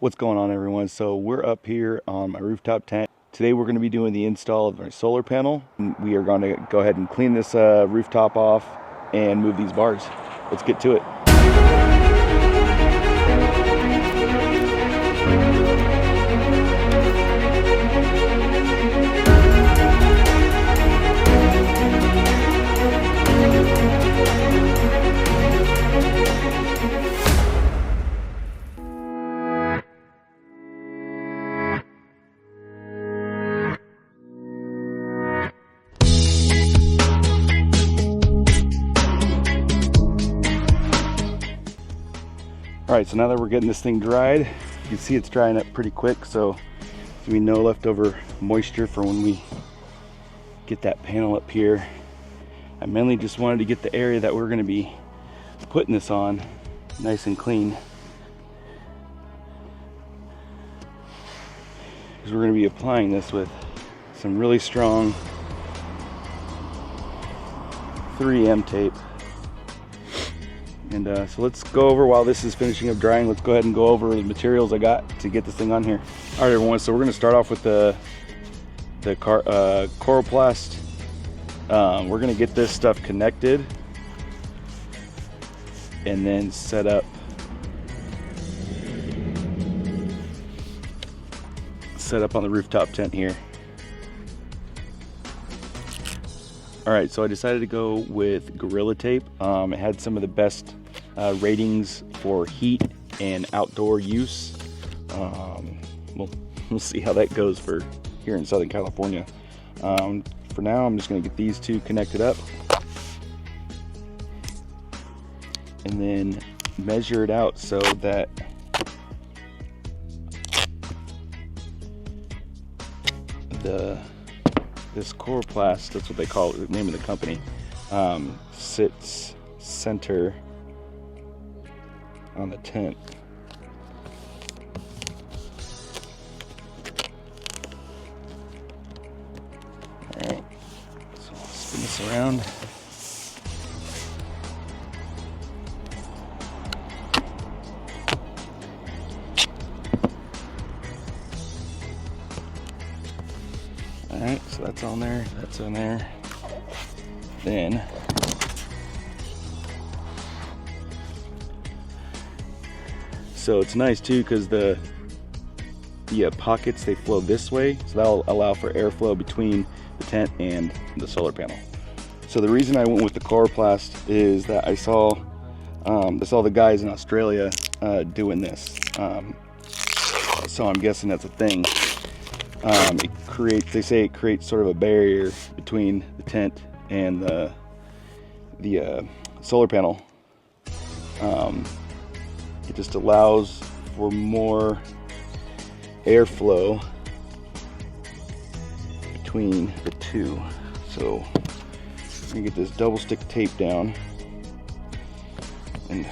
What's going on, everyone? So we're up here on my rooftop tent. Today we're going to be doing the install of my solar panel. We are going to go ahead and clean this rooftop off and move these bars. Let's get to it. All right, so now that we're getting this thing dried, you can see it's drying up pretty quick, so there's gonna be no leftover moisture for when we get that panel up here. I mainly just wanted to get the area that we're gonna be putting this on nice and clean, because we're gonna be applying this with some really strong 3M tape. And so let's go over, while this is finishing up drying, let's go ahead and go over the materials I got to get this thing on here. All right, everyone, so we're going to start off with the Coroplast. We're going to get this stuff connected and then set up on the rooftop tent here. All right, so I decided to go with Gorilla Tape. It had some of the best ratings for heat and outdoor use. We'll see how that goes for here in Southern California. For now, I'm just gonna get these two connected up and then measure it out so that this Coroplast, that's what they call it, the name of the company, sits center on the tent. Alright, so I'll spin this around. Alright, so that's on there, that's on there. Then so it's nice too, because the pockets, they flow this way, so that'll allow for airflow between the tent and the solar panel. So the reason I went with the Coroplast is that I saw the guys in Australia doing this. So I'm guessing that's a thing. They say it creates sort of a barrier between the tent and the solar panel. It just allows for more airflow between the two. So I'm gonna get this double stick tape down and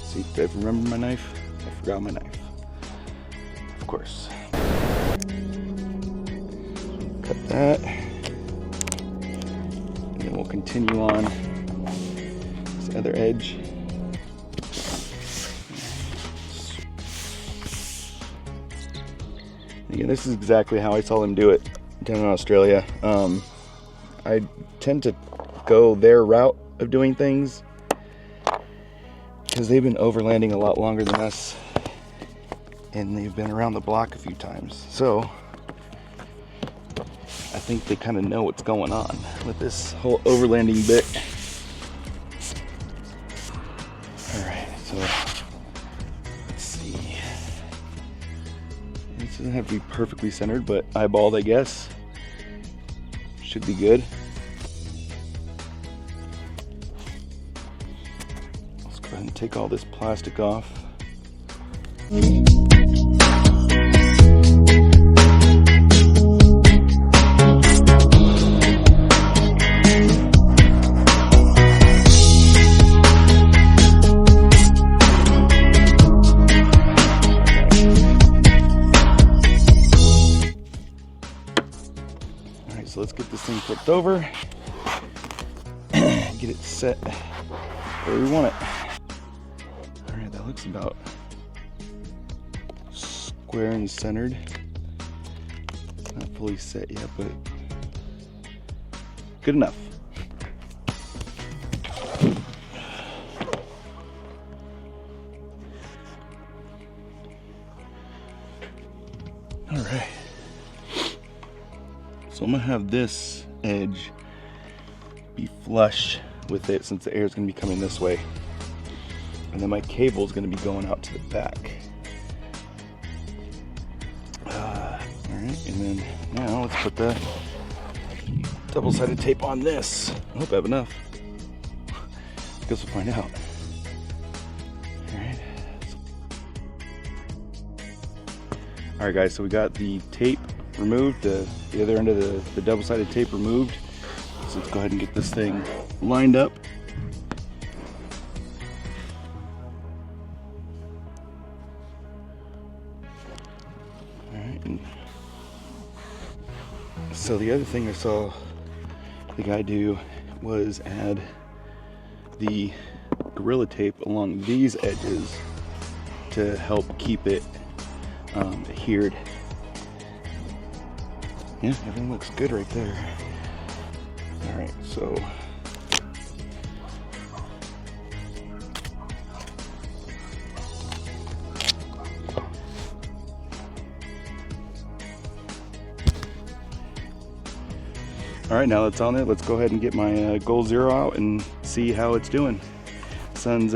see if I remember my knife. I forgot my knife, of course. Cut that, and then we'll continue on this other edge. Again, this is exactly how I saw them do it down in Australia. I tend to go their route of doing things because they've been overlanding a lot longer than us, and they've been around the block a few times. So I think they kind of know what's going on with this whole overlanding bit. All right, so let's see. This doesn't have to be perfectly centered, but eyeballed, I guess. Should be good. Let's go ahead and take all this plastic off. So let's get this thing flipped over, get it set where we want it. All right, that looks about square and centered. Not fully set yet, but good enough. All right. So I'm gonna have this edge be flush with it since the air is gonna be coming this way. And then my cable is gonna be going out to the back. All right, and then now let's put the double-sided tape on this. I hope I have enough. Guess we'll find out. All right, guys, so we got the tape removed, the other end of the double-sided tape removed. So let's go ahead and get this thing lined up. All right, and so the other thing I saw the guy do was add the Gorilla Tape along these edges to help keep it adhered. Yeah, everything looks good right there. All right, so all right, now that's on it. Let's go ahead and get my goal zero out and see how it's doing. Sun's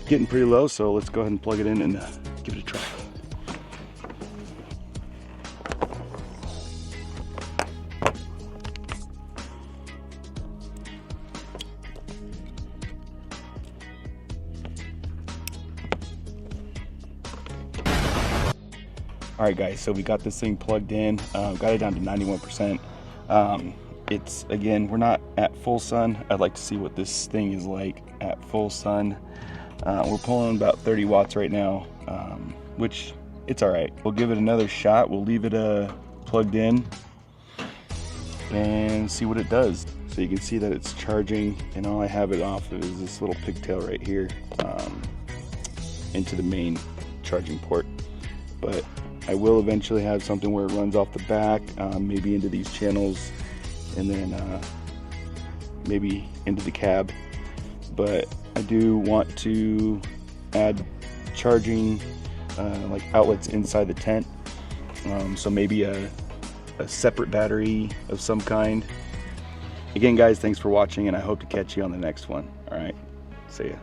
getting pretty low, so let's go ahead and plug it in and give it a try. All right, guys, so we got this thing plugged in, got it down to 91%. It's, again, we're not at full sun. I'd like to see what this thing is like at full sun. We're pulling about 30 watts right now, which it's all right. We'll give it another shot. We'll leave it plugged in and see what it does. So you can see that it's charging, and all I have it off of is this little pigtail right here into the main charging port. But I will eventually have something where it runs off the back, maybe into these channels, and then maybe into the cab. But I do want to add charging like outlets inside the tent, so maybe a separate battery of some kind. Again, guys, thanks for watching, and I hope to catch you on the next one. All right, see ya.